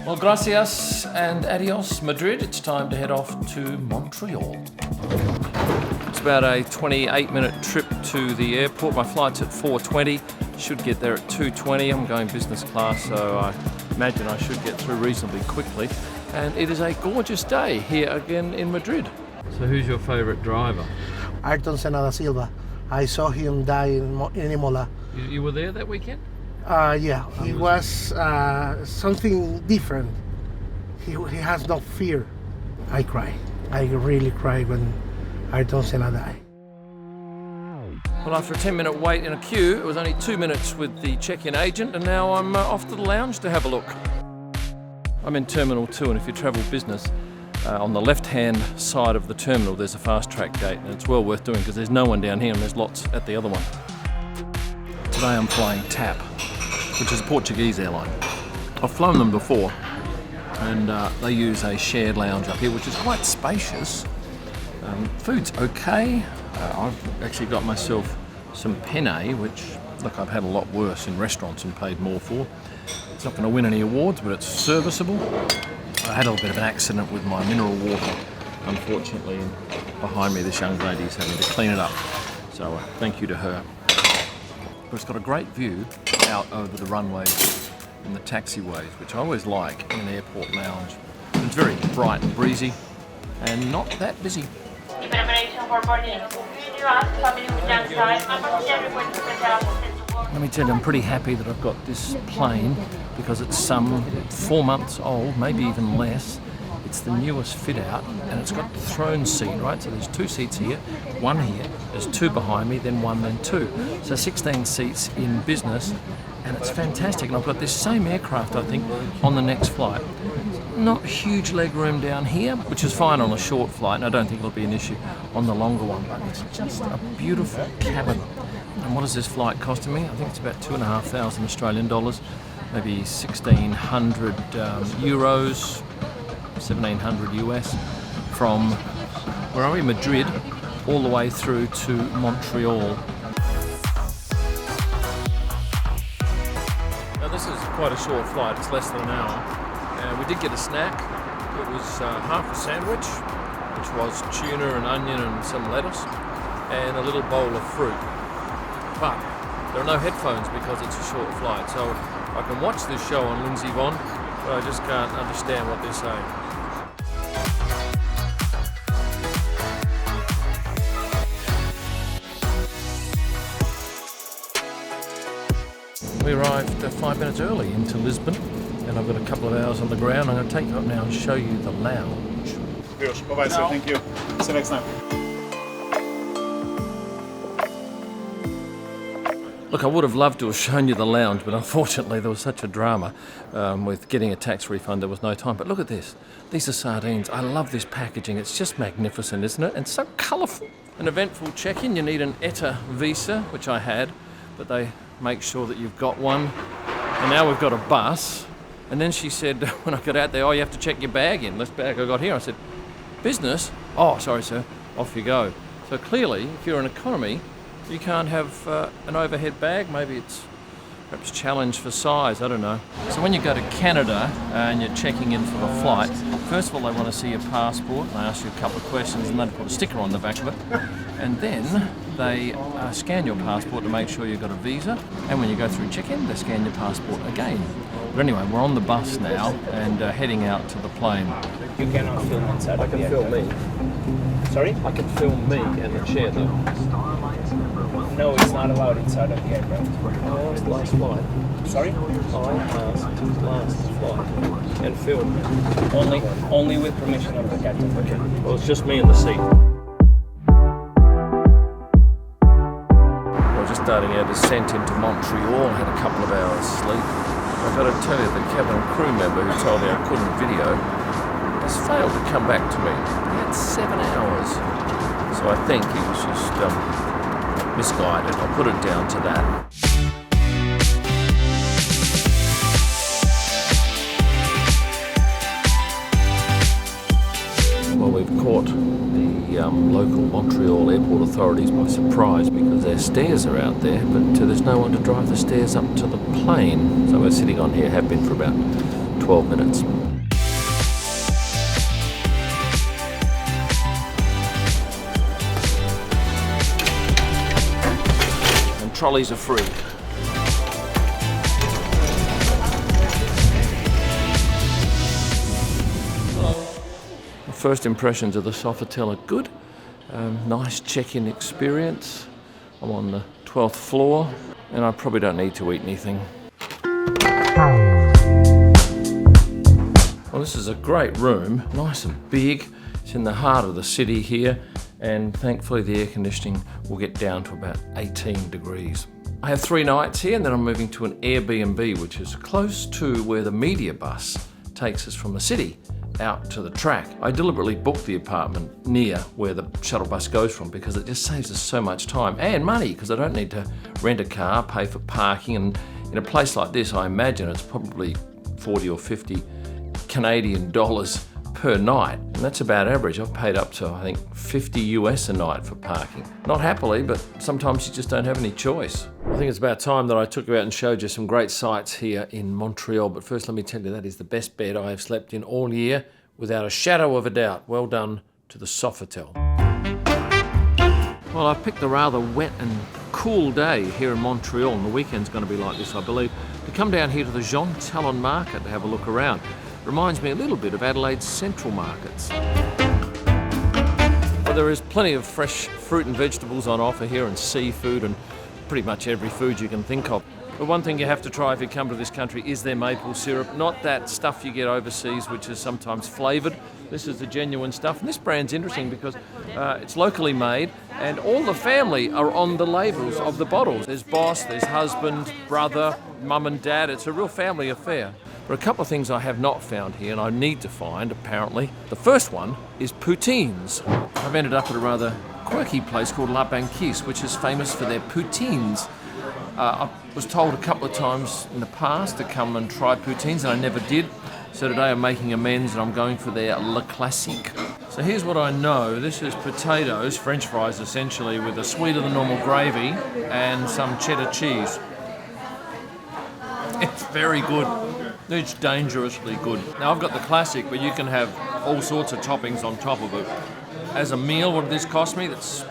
Well, gracias and adios, Madrid. It's time to head off to Montreal. It's about a 28-minute trip to the airport. My flight's at 4:20. Should get there at 2:20. I'm going business class, so I imagine I should get through reasonably quickly. And it is a gorgeous day here again in Madrid. So who's your favourite driver? Ayrton Senna da Silva. I saw him die in Imola. You were there that weekend? Yeah, it was something different. He has no fear. I cry. I really cry when Ayrton Senna died. Well, after a 10-minute wait in a queue, it was only 2 minutes with the check-in agent, and now I'm off to the lounge to have a look. I'm in Terminal 2, and if you travel business, on the left-hand side of the terminal there's a fast-track gate, and it's well worth doing because there's no one down here and there's lots at the other one. Today I'm flying TAP, which is a Portuguese airline. I've flown them before, and they use a shared lounge up here, which is quite spacious. Food's okay. I've actually got myself some penne, which, look, I've had a lot worse in restaurants and paid more for. It's not going to win any awards, but it's serviceable. I had a little bit of an accident with my mineral water, unfortunately, and behind me this young lady is having to clean it up. So thank you to her. But it's got a great view out over the runways and the taxiways, which I always like in an airport lounge. It's very bright and breezy and not that busy. Let me tell you, I'm pretty happy that I've got this plane because it's some 4 months old, maybe even less. It's the newest fit out, and it's got the throne seat, right? So there's 2 seats here, 1 here, there's 2 behind me, then 1, then 2. So 16 seats in business, and it's fantastic. And I've got this same aircraft, I think, on the next flight. Not huge leg room down here, which is fine on a short flight, and I don't think it'll be an issue on the longer one, but it's just a beautiful cabin. And what is this flight costing me? I think it's about 2,500 Australian dollars, maybe 1,600 euros, 1,700 US, from, where are we, Madrid, all the way through to Montreal. Now this is quite a short flight, it's less than an hour. We did get a snack. It was half a sandwich, which was tuna and onion and some lettuce, and a little bowl of fruit. But there are no headphones because it's a short flight, so I can watch this show on Lindsay Vonn, but I just can't understand what they're saying. We arrived 5 minutes early into Lisbon, and I've got a couple of hours on the ground. I'm going to take you up now and show you the lounge. Bye-bye, sir. Thank you. See you next time. Look, I would have loved to have shown you the lounge, but unfortunately there was such a drama with getting a tax refund, there was no time. But look at this. These are sardines. I love this packaging. It's just magnificent, isn't it? And so colourful. An eventful check-in. You need an ETA visa, which I had, but they make sure that you've got one. And now we've got a bus. And then she said, when I got out there, oh, you have to check your bag in. This bag I got here. I said, business? Oh, sorry, sir. Off you go. So clearly, if you're an economy, you can't have an overhead bag. Maybe it's perhaps challenged for size, I don't know. So when you go to Canada and you're checking in for a flight, first of all, they want to see your passport. And they ask you a couple of questions and then put a sticker on the back of it. And then they scan your passport to make sure you've got a visa. And when you go through check-in, they scan your passport again. But anyway, we're on the bus now and heading out to the plane. You cannot film inside. I can film me. Sorry? I can film me and the chair though. No, it's not allowed inside of the aircraft. I asked last flight. Sorry? I asked last flight and filmed. Only with permission of the captain. Okay. Well, it's just me in the seat. We're just starting our descent into Montreal. I had a couple of hours sleep. I've got to tell you, the cabin crew member who told me I couldn't video has failed to come back to me. He had 7 hours. So I think he was just misguided. I'll put it down to that. Well, we've caught the local Montreal airport authorities by surprise because their stairs are out there, but there's no one to drive the stairs up to the plane. So we're sitting on here, have been for about 12 minutes. And trolleys are free. First impressions of the Sofitel are good. Nice check-in experience. I'm on the 12th floor and I probably don't need to eat anything. Well, this is a great room, nice and big. It's in the heart of the city here, and thankfully the air conditioning will get down to about 18 degrees. I have 3 nights here and then I'm moving to an Airbnb, which is close to where the media bus takes us from the city out to the track. I deliberately booked the apartment near where the shuttle bus goes from because it just saves us so much time and money, because I don't need to rent a car, pay for parking, and in a place like this I imagine it's probably 40 or 50 Canadian dollars per night, and that's about average. I've paid up to, I think, 50 US a night for parking. Not happily, but sometimes you just don't have any choice. I think it's about time that I took you out and showed you some great sights here in Montreal, but first let me tell you that is the best bed I have slept in all year, without a shadow of a doubt. Well done to the Sofitel. Well, I've picked a rather wet and cool day here in Montreal, and the weekend's going to be like this, I believe, to come down here to the Jean-Talon market to have a look around. Reminds me a little bit of Adelaide's central markets. Well, there is plenty of fresh fruit and vegetables on offer here, and seafood, and pretty much every food you can think of. But one thing you have to try if you come to this country is their maple syrup, not that stuff you get overseas which is sometimes flavoured. This is the genuine stuff, and this brand's interesting because it's locally made and all the family are on the labels of the bottles. There's boss, there's husband, brother, mum and dad. It's a real family affair. But a couple of things I have not found here and I need to find, apparently. The first one is poutines. I've ended up at a rather quirky place called La Banquise, which is famous for their poutines. I was told a couple of times in the past to come and try poutines, and I never did. So today I'm making amends and I'm going for their Le Classique. So here's what I know. This is potatoes, French fries essentially, with a sweeter than normal gravy and some cheddar cheese. It's very good. It's dangerously good. Now I've got the classic, but you can have all sorts of toppings on top of it. As a meal, what did this cost me? That's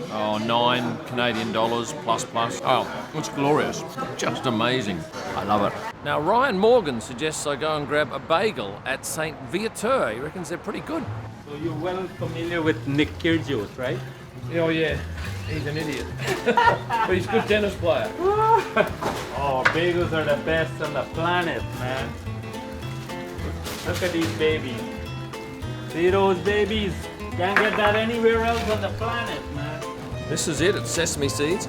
9 Canadian dollars plus. Oh, it's glorious. Just amazing. I love it. Now Ryan Morgan suggests I go and grab a bagel at St. Viateur. He reckons they're pretty good. So you're well familiar with Nick Kyrgios, right? Oh yeah, he's an idiot. But he's a good tennis player. Oh, bagels are the best on the planet, man. Look at these babies. See those babies? Can't get that anywhere else on the planet, man. This is it, it's sesame seeds.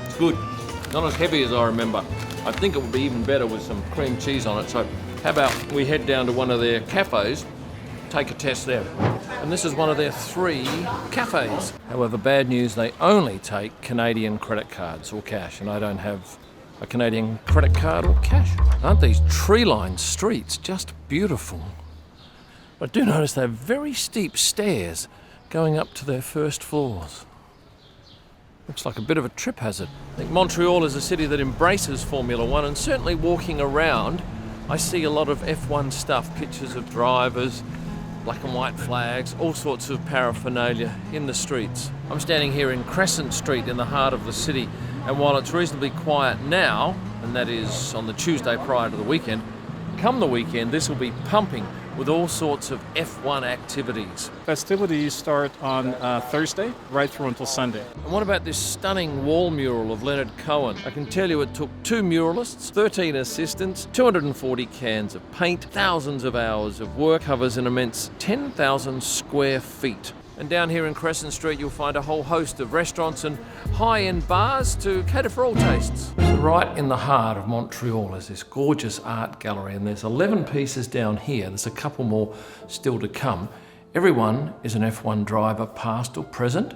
It's good. Not as heavy as I remember. I think it would be even better with some cream cheese on it. So how about we head down to one of their cafes, take a test there. And this is one of their 3 cafes. However, bad news, they only take Canadian credit cards or cash, and I don't have a Canadian credit card or cash. Aren't these tree-lined streets just beautiful? I do notice they have very steep stairs going up to their first floors. Looks like a bit of a trip hazard. I think Montreal is a city that embraces Formula One, and certainly walking around, I see a lot of F1 stuff, pictures of drivers, black and white flags, all sorts of paraphernalia in the streets. I'm standing here in Crescent Street in the heart of the city, and while it's reasonably quiet now, and that is on the Tuesday prior to the weekend, come the weekend this will be pumping with all sorts of F1 activities. Festivities start on Thursday, right through until Sunday. And what about this stunning wall mural of Leonard Cohen? I can tell you it took 2 muralists, 13 assistants, 240 cans of paint, thousands of hours of work, covers an immense 10,000 square feet. And down here in Crescent Street, you'll find a whole host of restaurants and high-end bars to cater for all tastes. Right in the heart of Montreal is this gorgeous art gallery, and there's 11 pieces down here. There's a couple more still to come. Everyone is an F1 driver, past or present,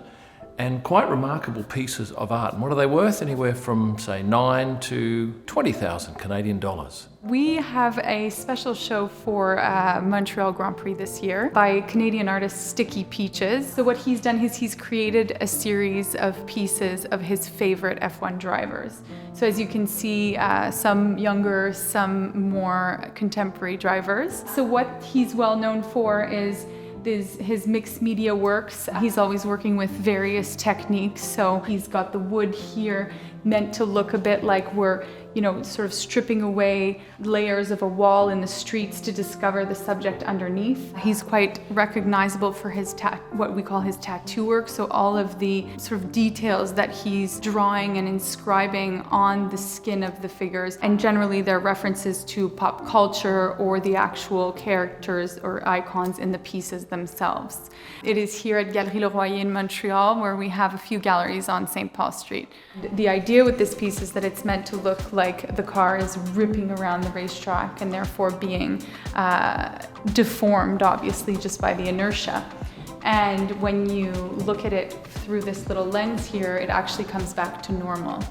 and quite remarkable pieces of art. And what are they worth? Anywhere from, say, 9 to 20,000 Canadian dollars. We have a special show for Montreal Grand Prix this year by Canadian artist Sticky Peaches. So what he's done is he's created a series of pieces of his favorite F1 drivers. So as you can see, some younger, some more contemporary drivers. So what he's well known for is his mixed media works. He's always working with various techniques. So he's got the wood here meant to look a bit like we're, sort of stripping away layers of a wall in the streets to discover the subject underneath. He's quite recognizable for his what we call his tattoo work. So all of the sort of details that he's drawing and inscribing on the skin of the figures. And generally they're references to pop culture or the actual characters or icons in the pieces themselves. It is here at Galerie Le Royer in Montreal where we have a few galleries on St. Paul Street. The idea with this piece is that it's meant to look like the car is ripping around the racetrack and therefore being deformed, obviously, just by the inertia. And when you look at it through this little lens here, it actually comes back to normal.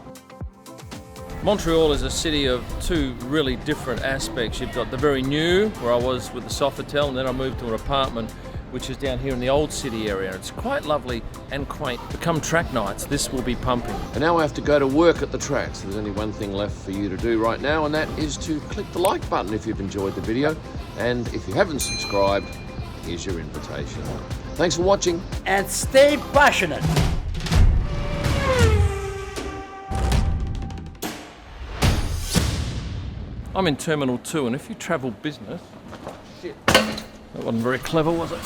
Montreal is a city of two really different aspects. You've got the very new, where I was with the Sofitel, and then I moved to an apartment which is down here in the old city area. It's quite lovely and quaint. Come track nights, this will be pumping. And now I have to go to work at the track, so there's only one thing left for you to do right now, and that is to click the like button if you've enjoyed the video. And if you haven't subscribed, here's your invitation. Thanks for watching. And stay passionate. I'm in Terminal 2, and if you travel business... Shit, that wasn't very clever, was it?